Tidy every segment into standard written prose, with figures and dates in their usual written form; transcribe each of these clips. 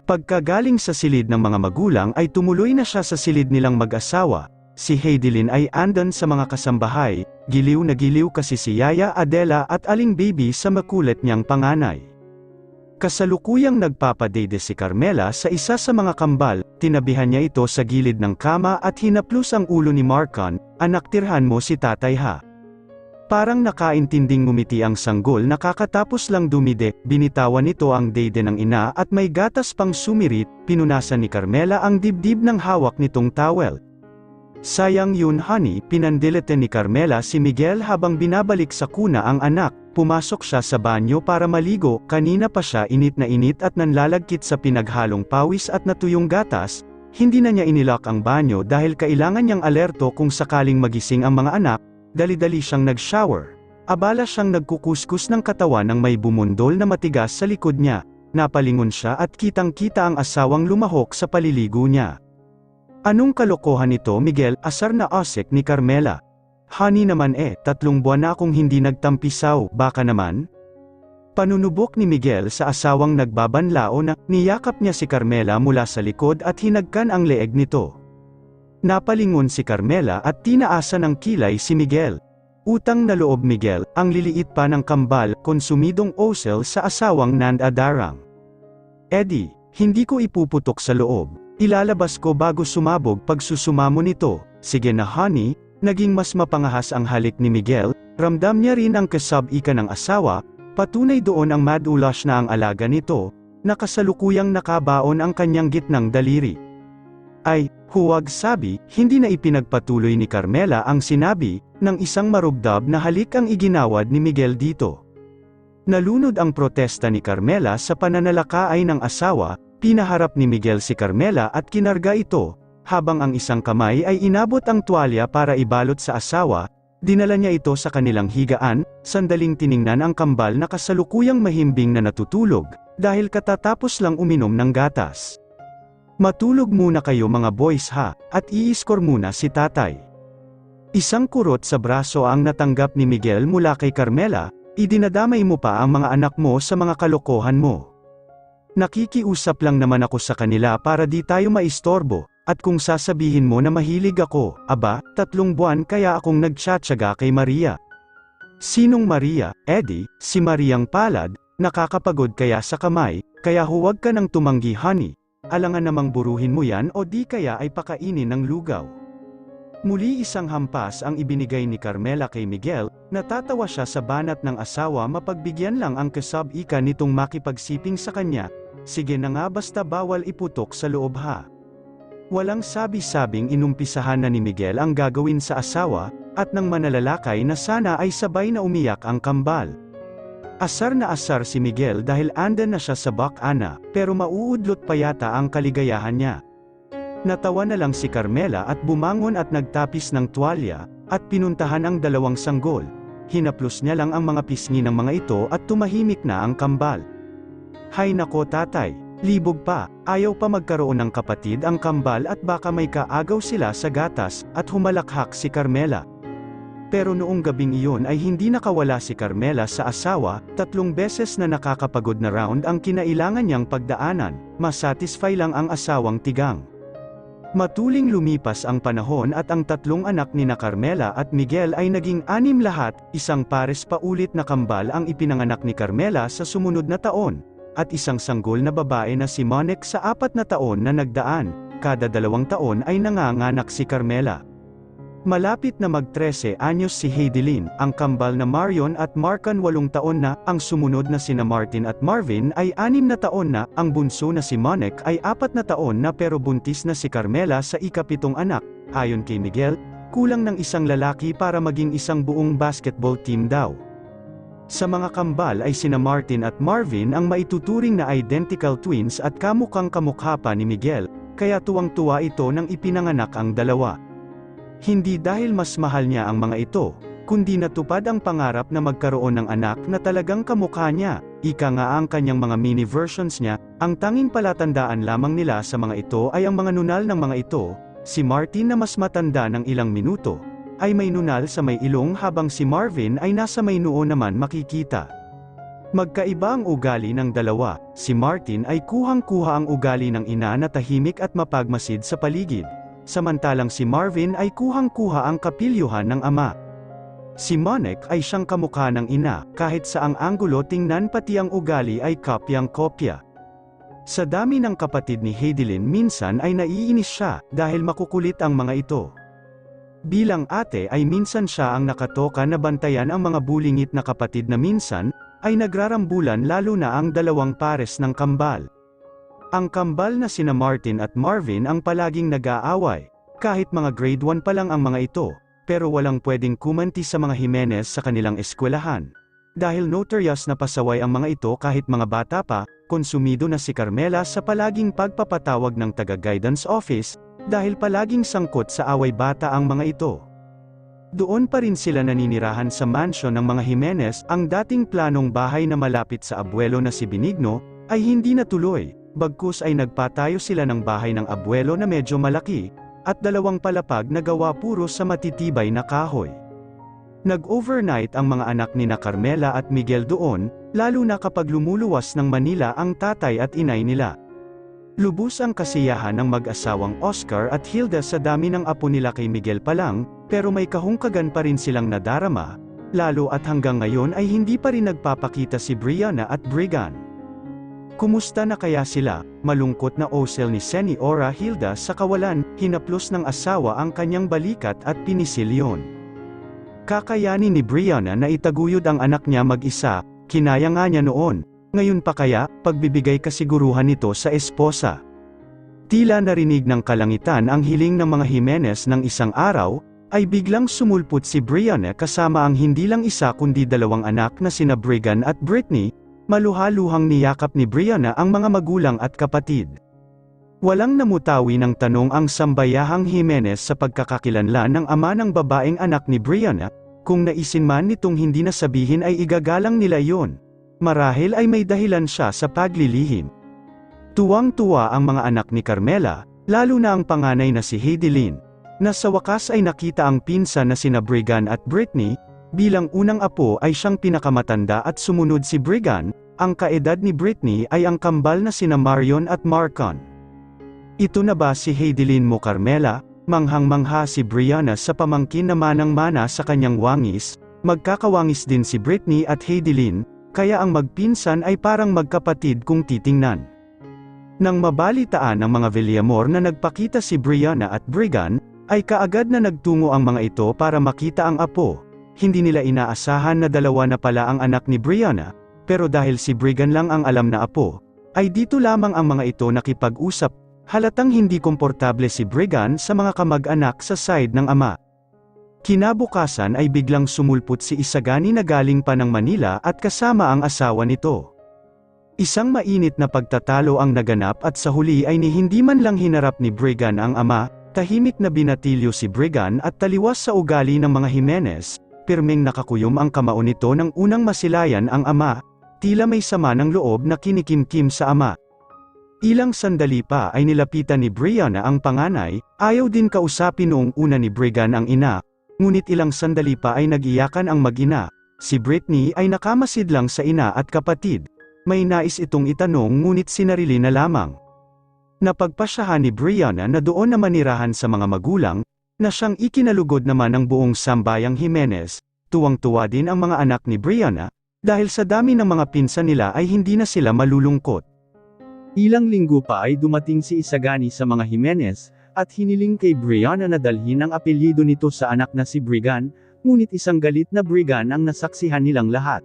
Pagkagaling sa silid ng mga magulang ay tumuloy na siya sa silid nilang mag-asawa. Si Heidelin ay andon sa mga kasambahay, giliw na giliw kasi si Yaya Adela at Aling Baby sa makulit niyang panganay. Kasalukuyang nagpapadede si Carmela sa isa sa mga kambal, tinabihan niya ito sa gilid ng kama at hinaplos ang ulo ni Marcon, "Anak, tirhan mo si tatay ha." Parang nakaintinding ngumiti ang sanggol na kakatapos lang dumide, binitawan nito ang dede ng ina at may gatas pang sumirit, pinunasan ni Carmela ang dibdib ng hawak nitong towel. "Sayang yun honey," pinandilete ni Carmela si Miguel habang binabalik sa kuna ang anak. Pumasok siya sa banyo para maligo, kanina pa siya init na init at nanlalagkit sa pinaghalong pawis at natuyong gatas. Hindi na niya inilak ang banyo dahil kailangan niyang alerto kung sakaling magising ang mga anak. Dali-dali siyang nag-shower. Abala siyang nagkukuskus ng katawan ng may bumundol na matigas sa likod niya. Napalingon siya at kitang-kita ang asawang lumahok sa paliligo niya. "Anong kalokohan ito Miguel?" asar na asik ni Carmela. "Honey naman 3 buwan na akong hindi nagtampisaw, baka naman?" Panunubok ni Miguel sa asawang nagbabanlao na, niyakap niya si Carmela mula sa likod at hinagkan ang leeg nito. Napalingon si Carmela at tinaasan ng kilay si Miguel. Utang na loob Miguel, ang liliit pa ng kambal, konsumidong osel sa asawang nandadarang. "Eddie, hindi ko ipuputok sa loob. Ilalabas ko bago sumabog pag susumamo nito." "Sige na honey." Naging mas mapangahas ang halik ni Miguel, ramdam niya rin ang kasab-ika ng asawa, patunay doon ang madulas na ang alaga nito, nakasalukuyang nakabaon ang kanyang gitnang daliri. "Ay, huwag," sabi, hindi na ipinagpatuloy ni Carmela ang sinabi, ng isang marubdab na halik ang iginawad ni Miguel dito. Nalunod ang protesta ni Carmela sa pananalakaay ng asawa, pinaharap ni Miguel si Carmela at kinarga ito, habang ang isang kamay ay inabot ang tuwalya para ibalot sa asawa, dinala niya ito sa kanilang higaan, sandaling tiningnan ang kambal na kasalukuyang mahimbing na natutulog, dahil katatapos lang uminom ng gatas. "Matulog muna kayo mga boys ha, at i-score muna si tatay." Isang kurot sa braso ang natanggap ni Miguel mula kay Carmela, "Idinadamay mo pa ang mga anak mo sa mga kalokohan mo. Nakikiusap lang naman ako sa kanila para di tayo maistorbo, at kung sasabihin mo na mahilig ako, 3 buwan kaya akong nagtsatsaga kay Maria." "Sinong Maria, Eddie?" "Si Mariang Palad, nakakapagod kaya sa kamay, kaya huwag ka nang tumanggi honey. Alangan namang buruhin mo yan o di kaya ay pakainin ng lugaw." Muli isang hampas ang ibinigay ni Carmela kay Miguel, natatawa siya sa banat ng asawa mapagbigyan lang ang kasab-ika nitong makipagsiping sa kanya. "Sige na nga basta bawal iputok sa loob ha." Walang sabi-sabing inumpisahan na ni Miguel ang gagawin sa asawa, at nang manalalakay na sana ay sabay na umiyak ang kambal. Asar na asar si Miguel dahil andan na siya sa bakana, pero mauudlot pa yata ang kaligayahan niya. Natawa na lang si Carmela at bumangon at nagtapis ng tuwalya, at pinuntahan ang 2 sanggol. Hinaplos niya lang ang mga pisngi ng mga ito at tumahimik na ang kambal. "Hay nako tatay, libog pa, ayaw pa magkaroon ng kapatid ang kambal at baka may kaagaw sila sa gatas," at humalakhak si Carmela. Pero noong gabing iyon ay hindi nakawala si Carmela sa asawa, 3 beses na nakakapagod na round ang kinailangan niyang pagdaanan, masatisfy lang ang asawang tigang. Matuling lumipas ang panahon at ang 3 anak ni na Carmela at Miguel ay naging 6 lahat, isang pares pa ulit na kambal ang ipinanganak ni Carmela sa sumunod na taon, at isang sanggol na babae na si Monek sa 4 na taon na nagdaan, kada 2 taon ay nanganganak si Carmela. Malapit na mag-13 anyos si Heidelin, ang kambal na Marion at Marcon 8 taon na, ang sumunod na sina Martin at Marvin ay 6 na taon na, ang bunso na si Monek ay 4 na taon na pero buntis na si Carmela sa ika-7 anak. Ayon kay Miguel, kulang ng isang lalaki para maging isang buong basketball team daw. Sa mga kambal ay sina Martin at Marvin ang maituturing na identical twins at kamukhang kamukha pa ni Miguel, kaya tuwang-tuwa ito nang ipinanganak ang dalawa. Hindi dahil mas mahal niya ang mga ito, kundi natupad ang pangarap na magkaroon ng anak na talagang kamukha niya. Ika nga ang kanyang mga mini versions niya, ang tanging palatandaan lamang nila sa mga ito ay ang mga nunal ng mga ito. Si Martin na mas matanda ng ilang minuto, ay may nunal sa may ilong habang si Marvin ay nasa may noo naman makikita. Magkaiba ang ugali ng dalawa. Si Martin ay kuhang-kuha ang ugali ng ina na tahimik at mapagmasid sa paligid, samantalang si Marvin ay kuhang-kuha ang kapilyuhan ng ama. Si Monik ay siyang kamukha ng ina, kahit sa ang anggulo tingnan pati ang ugali ay kopyang-kopya. Sa dami ng kapatid ni Heidelin minsan ay naiinis siya, dahil makukulit ang mga ito. Bilang ate ay minsan siya ang nakatoka na bantayan ang mga bulingit na kapatid na minsan, ay nagrarambulan lalo na ang dalawang pares ng kambal. Ang kambal na sina Martin at Marvin ang palaging nag-aaway, kahit mga grade 1 pa lang ang mga ito, pero walang pwedeng kumanti sa mga Jimenez sa kanilang eskwelahan. Dahil notorious na pasaway ang mga ito kahit mga bata pa, konsumido na si Carmela sa palaging pagpapatawag ng taga-guidance office, dahil palaging sangkot sa away bata ang mga ito. Doon pa rin sila naninirahan sa mansyon ng mga Jimenez. Ang dating planong bahay na malapit sa abuelo na si Benigno, ay hindi natuloy, bagkus ay nagpatayo sila ng bahay ng abuelo na medyo malaki, at dalawang palapag na gawa puro sa matitibay na kahoy. Nag-overnight ang mga anak ni na Carmela at Miguel doon, lalo na kapag lumuluwas ng Manila ang tatay at inay nila. Lubos ang kasiyahan ng mag-asawang Oscar at Hilda sa dami ng apo nila kay Miguel pa lang, pero may kahungkagan pa rin silang nadarama, lalo at hanggang ngayon ay hindi pa rin nagpapakita si Brianna at Brigan. Kumusta na kaya sila? Malungkot na osel ni Seniora Hilda sa kawalan, hinaplos ng asawa ang kanyang balikat at pinisilyon. Kakayanin ni Brianna na itaguyod ang anak niya mag-isa, kinaya nga niya noon, ngayon pa kaya, pagbibigay kasiguruhan nito sa esposa. Tila narinig ng kalangitan ang hiling ng mga Jimenez ng isang araw, ay biglang sumulpot si Brianna kasama ang hindi lang isa kundi dalawang anak na sina Brigan at Brittany, maluhaluhang niyakap ni Brianna ang mga magulang at kapatid. Walang namutawi ng tanong ang sambayahang Jimenez sa pagkakakilanlan ng ama ng babaeng anak ni Brianna, kung naisin man nitong hindi na sabihin ay igagalang nila yon. Marahil ay may dahilan siya sa paglilihim. Tuwang-tuwa ang mga anak ni Carmela, lalo na ang panganay na si Heidelin, na sa wakas ay nakita ang pinsan na sina Brigan at Brittany. Bilang unang apo ay siyang pinakamatanda at sumunod si Brigan, ang kaedad ni Brittany ay ang kambal na sina Marion at Marcon. Ito na ba si Heidelin mo Carmela? Manghang-mangha si Brianna sa pamangkin na manang-mana sa kanyang wangis, magkakawangis din si Brittany at Heidelin, kaya ang magpinsan ay parang magkapatid kung titingnan. Nang mabalitaan ng mga Villamor na nagpakita si Brianna at Brigan, ay kaagad na nagtungo ang mga ito para makita ang apo. Hindi nila inaasahan na dalawa na pala ang anak ni Brianna, pero dahil si Brigan lang ang alam na apo, ay dito lamang ang mga ito nakipag-usap. Halatang hindi komportable si Brigan sa mga kamag-anak sa side ng ama. Kinabukasan ay biglang sumulpot si Isagani na galing pa ng Manila at kasama ang asawa nito. Isang mainit na pagtatalo ang naganap at sa huli ay hindi man lang hinarap ni Brigan ang ama, tahimik na binatilyo si Brigan at taliwas sa ugali ng mga Jimenez, pirmeng nakakuyom ang kamao nito nang unang masilayan ang ama, tila may sama ng loob na kinikimkim sa ama. Ilang sandali pa ay nilapitan ni Brianna ang panganay, ayaw din kausapin noong una ni Brigan ang ina, ngunit ilang sandali pa ay nag-iyakan ang mag-ina. Si Brittany ay nakamasid lang sa ina at kapatid, may nais itong itanong ngunit sinarili na lamang. Napagpasyahan ni Brianna na doon na manirahan sa mga magulang, na siyang ikinalugod naman ng buong sambayang Jimenez. Tuwang-tuwa din ang mga anak ni Brianna, dahil sa dami ng mga pinsan nila ay hindi na sila malulungkot. Ilang linggo pa ay dumating si Isagani sa mga Jimenez, at hiniling kay Brianna na dalhin ang apelyido nito sa anak na si Brigan, ngunit isang galit na Brigan ang nasaksihan nilang lahat.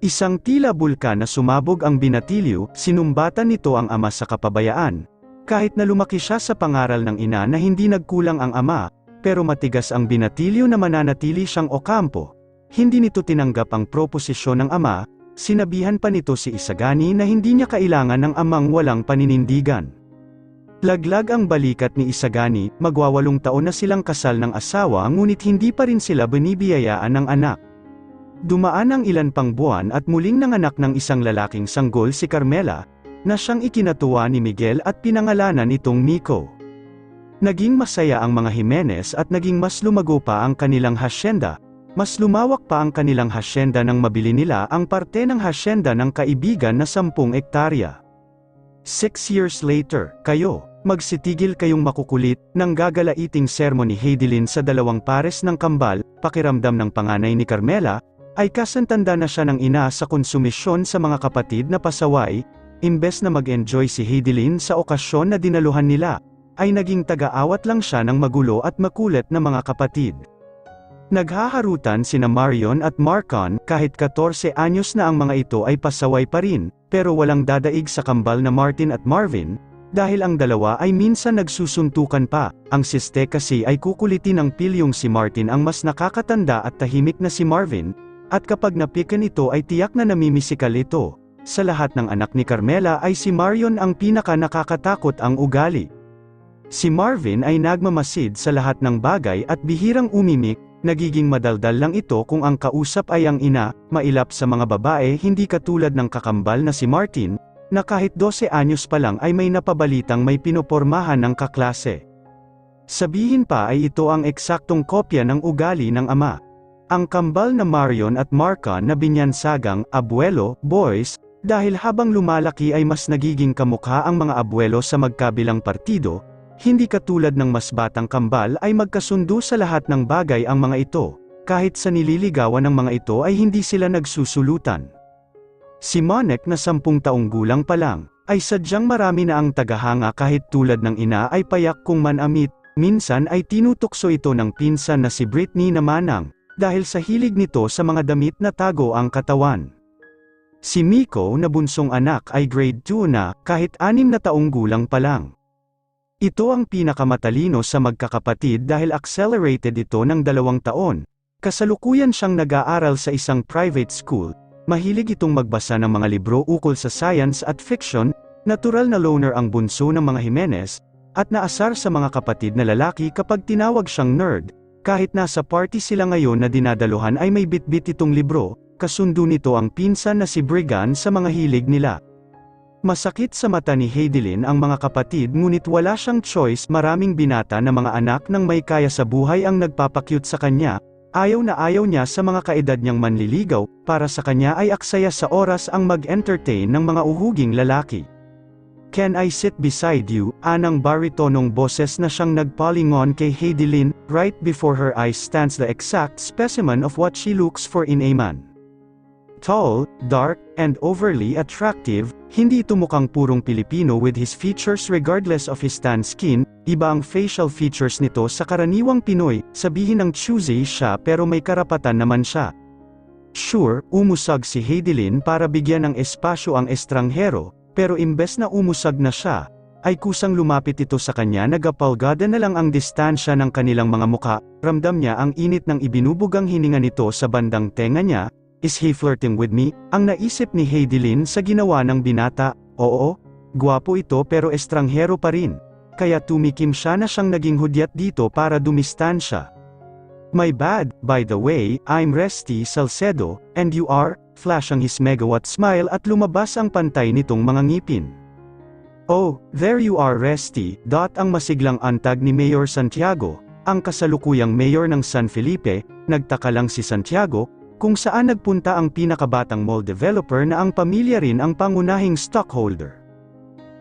Isang tila bulkan na sumabog ang binatilyo, sinumbatan nito ang ama sa kapabayaan. Kahit na lumaki siya sa pangaral ng ina na hindi nagkulang ang ama, pero matigas ang binatilyo na mananatili siyang Ocampo. Hindi nito tinanggap ang proposisyon ng ama. Sinabihan pa nito si Isagani na hindi niya kailangan ng amang walang paninindigan. Laglag ang balikat ni Isagani, magwa-8 taon na silang kasal ng asawa ngunit hindi pa rin sila binibiyayaan ng anak. Dumaan ang ilan pang buwan at muling nanganak ng isang lalaking sanggol si Carmela, na siyang ikinatuwa ni Miguel at pinangalanan itong Miko. Naging masaya ang mga Jimenez at naging mas lumago pa ang kanilang hasyenda, Mas lumawak pa ang kanilang hasyenda nang mabili nila ang parte ng hasyenda ng kaibigan na 10 ektarya. 6 years later, magsitigil kayong makukulit, nang gagalaiting sermon ni Heidelin sa 2 pares ng kambal, pakiramdam ng panganay ni Carmela, ay kasantanda na siya ng ina sa konsumisyon sa mga kapatid na pasaway, imbes na mag-enjoy si Heidelin sa okasyon na dinaluhan nila, ay naging taga-awat lang siya ng magulo at makulit na mga kapatid. Naghaharutan sina Marion at Marcon, kahit 14 anyos na ang mga ito ay pasaway pa rin, pero walang dadaig sa kambal na Martin at Marvin, dahil ang dalawa ay minsan nagsusuntukan pa. Ang siste kasi ay kukulitin ng pilyong si Martin ang mas nakakatanda at tahimik na si Marvin, at kapag napikan ito ay tiyak na namimisikal ito. Sa lahat ng anak ni Carmela ay si Marion ang pinaka nakakatakot ang ugali. Si Marvin ay nagmamasid sa lahat ng bagay at bihirang umimik, nagiging madaldal lang ito kung ang kausap ay ang ina, mailap sa mga babae hindi katulad ng kakambal na si Martin, na kahit 12 anyos pa lang ay may napabalitang may pinopormahan ng kaklase. Sabihin pa ay ito ang eksaktong kopya ng ugali ng ama. Ang kambal na Marion at Marcon na binyansagang abuelo, boys, dahil habang lumalaki ay mas nagiging kamukha ang mga abuelo sa magkabilang partido, hindi katulad ng mas batang kambal ay magkasundo sa lahat ng bagay ang mga ito, kahit sa nililigawan ng mga ito ay hindi sila nagsusulutan. Si Monek na 10 taong gulang pa lang, ay sadyang marami na ang tagahanga kahit tulad ng ina ay payak kung manamit, minsan ay tinutukso ito ng pinsan na si Britney na manang, dahil sa hilig nito sa mga damit na tago ang katawan. Si Miko na bunsong anak ay grade 2 na, kahit 6 na taong gulang pa lang. Ito ang pinakamatalino sa magkakapatid dahil accelerated ito ng 2 taon. Kasalukuyan siyang nag-aaral sa isang private school, mahilig itong magbasa ng mga libro ukol sa science at fiction, natural na loner ang bunso ng mga Jimenez, at naasar sa mga kapatid na lalaki kapag tinawag siyang nerd. Kahit nasa party sila ngayon na dinadaluhan ay may bitbit itong libro, kasundo nito ang pinsan na si Brigan sa mga hilig nila. Masakit sa mata ni Heidelin ang mga kapatid ngunit wala siyang choice, maraming binata na mga anak ng may kaya sa buhay ang nagpapakyut sa kanya, ayaw na ayaw niya sa mga kaedad niyang manliligaw, para sa kanya ay aksaya sa oras ang mag-entertain ng mga uhuging lalaki. Can I sit beside you? Anang baritonong boses na siyang nagpalingon kay Heidelin, right before her eyes stands the exact specimen of what she looks for in a man. Tall, dark, and overly attractive, hindi ito mukhang purong Pilipino with his features regardless of his tan skin, iba ang facial features nito sa karaniwang Pinoy, sabihin ng choosy siya pero may karapatan naman siya. Sure, umusag si Heidelin para bigyan ng espasyo ang estranghero, pero imbes na umusag na siya, ay kusang lumapit ito sa kanya, nagapalgada na lang ang distansya ng kanilang mga muka, ramdam niya ang init ng ibinubugang hininga nito sa bandang tenga niya. Is he flirting with me? Ang naisip ni Heidelin sa ginawa ng binata. Oo, gwapo ito pero estranghero pa rin. Kaya tumikim siya na siyang naging hudyat dito para dumistansya. My bad, by the way, I'm Resty Salcedo, and you are? Flash ang his megawatt smile at lumabas ang pantay nitong mga ngipin. Oh, there you are Resty. Ang masiglang antag ni Mayor Santiago, ang kasalukuyang mayor ng San Felipe. Nagtaka lang si Santiago, kung saan nagpunta ang pinakabatang mall developer na ang pamilya rin ang pangunahing stockholder.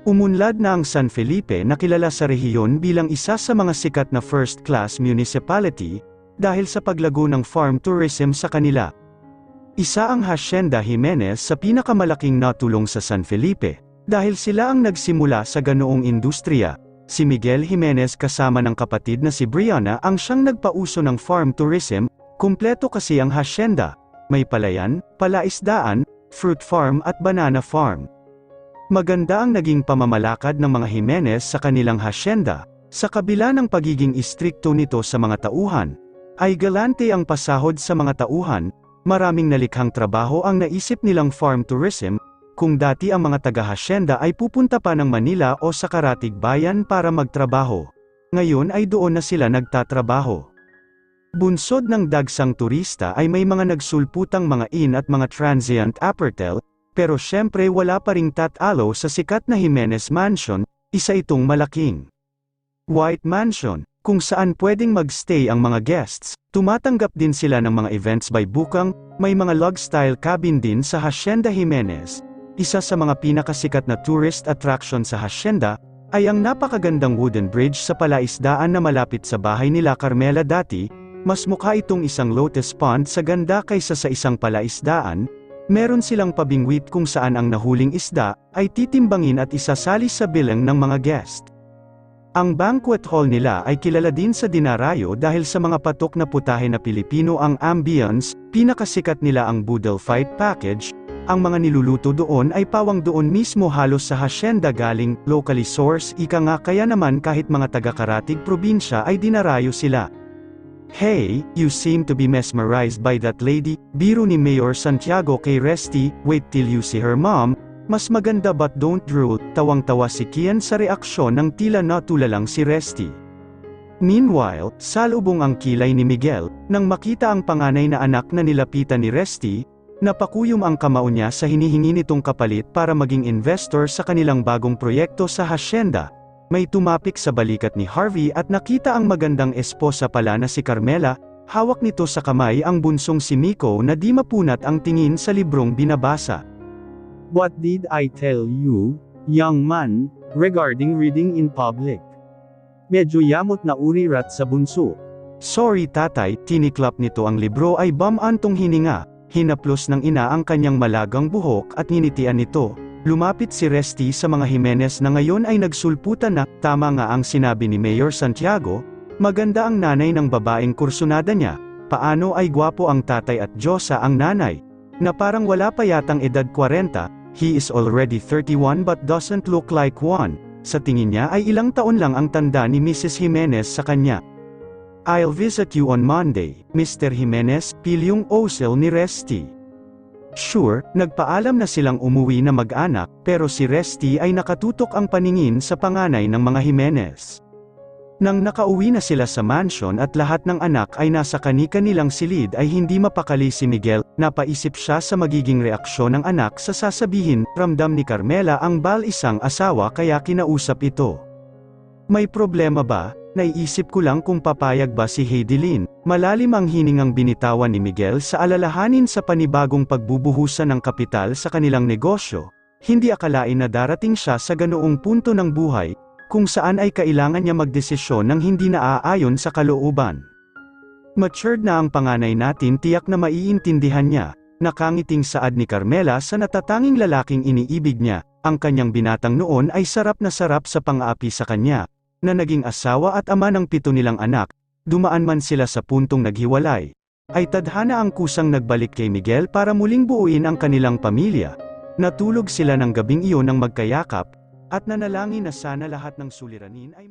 Umunlad na ang San Felipe na kilala sa rehiyon bilang isa sa mga sikat na first-class municipality, dahil sa paglago ng farm tourism sa kanila. Isa ang Hacienda Jimenez sa pinakamalaking natulong sa San Felipe, dahil sila ang nagsimula sa ganoong industriya. Si Miguel Jimenez kasama ng kapatid na si Brianna ang siyang nagpauso ng farm tourism. Kumpleto kasi ang hacienda, may palayan, palaisdaan, fruit farm at banana farm. Maganda ang naging pamamalakad ng mga Jimenez sa kanilang hacienda, sa kabila ng pagiging istrikto nito sa mga tauhan, ay galante ang pasahod sa mga tauhan, maraming nalikhang trabaho ang naisip nilang farm tourism, kung dati ang mga taga-hacienda ay pupunta pa ng Manila o sa Karatig Bayan para magtrabaho. Ngayon ay doon na sila nagtatrabaho. Bunsod ng dagsang turista ay may mga nagsulputang mga inn at mga transient apertel, pero syempre wala pa ring tatalo sa sikat na Jimenez Mansion, isa itong malaking White Mansion. kung saan pwedeng magstay ang mga guests. Tumatanggap din sila ng mga events by bukang, may mga log-style cabin din sa Hacienda Jimenez. Isa sa mga pinakasikat na tourist attraction sa hacienda, ay ang napakagandang wooden bridge sa palaisdaan na malapit sa bahay nila Carmela dati. Mas mukha itong isang lotus pond sa ganda kaysa sa isang palaisdaan. Meron silang pabingwit kung saan ang nahuling isda, ay titimbangin at isasali sa bilang ng mga guest. Ang banquet hall nila ay kilala din sa dinarayo dahil sa mga patok na putahe na Pilipino ang ambience, pinakasikat nila ang Boodle Fight Package. Ang mga niluluto doon ay pawang doon mismo halos sa hacienda galing, locally sourced, ika nga kaya naman kahit mga taga-Karatig probinsya ay dinarayo sila. Hey, you seem to be mesmerized by that lady, biro ni Mayor Santiago kay Resty, wait till you see her mom. Mas maganda but don't drool, tawang-tawa si Kian sa reaksyon ng tila natulalang si Resty. Meanwhile, salubong ang kilay ni Miguel, nang makita ang panganay na anak na nilapitan ni Resty, napakuyom ang kamao niya sa hinihingi nitong kapalit para maging investor sa kanilang bagong proyekto sa hacienda. May tumapik sa balikat ni Harvey at nakita ang magandang esposa pala na si Carmela, hawak nito sa kamay ang bunsong si Miko na di mapunat ang tingin sa librong binabasa. What did I tell you, young man, regarding reading in public? Medyo yamot na urirat sa bunso. Sorry tatay, tiniklap nito ang libro ay bamantong hininga, hinaplos ng ina ang kanyang malagang buhok at nginitian nito. Lumapit si Resty sa mga Jimenez na ngayon ay nagsulputan na, tama nga ang sinabi ni Mayor Santiago, maganda ang nanay ng babaeng kursunada niya, paano ay gwapo ang tatay at Diyosa ang nanay, na parang wala pa yatang edad 40, he is already 31 but doesn't look like one, sa tingin niya ay ilang taon lang ang tanda ni Mrs. Jimenez sa kanya. I'll visit you on Monday, Mr. Jimenez, pilyong osel ni Resty. Sure, nagpaalam na silang umuwi na mag-anak, pero si Resty ay nakatutok ang paningin sa panganay ng mga Jimenez. Nang nakauwi na sila sa mansion at lahat ng anak ay nasa kani-kanilang silid ay hindi mapakali si Miguel, napaisip siya sa magiging reaksyon ng anak sa sasabihin, ramdam ni Carmela ang isang asawa kaya kinausap ito. May problema ba? Naiisip ko lang kung papayag ba si Heidelin. Malalim ang hiningang binitawan ni Miguel sa alalahanin sa panibagong pagbubuhusan ng kapital sa kanilang negosyo. Hindi akalain na darating siya sa ganoong punto ng buhay, kung saan ay kailangan niya magdesisyon ng hindi naaayon sa kalooban. Matured na ang panganay natin, tiyak na maiintindihan niya. Nakangiting saad ni Carmela sa natatanging lalaking iniibig niya, ang kanyang binatang noon ay sarap na sarap sa pang-aapi sa kanya, na naging asawa at ama ng 7 nilang anak. Dumaan man sila sa puntong naghiwalay, ay tadhana ang kusang nagbalik kay Miguel para muling buuin ang kanilang pamilya. Natulog sila ng gabing iyon ng magkayakap, at nanalangin na sana lahat ng suliranin ay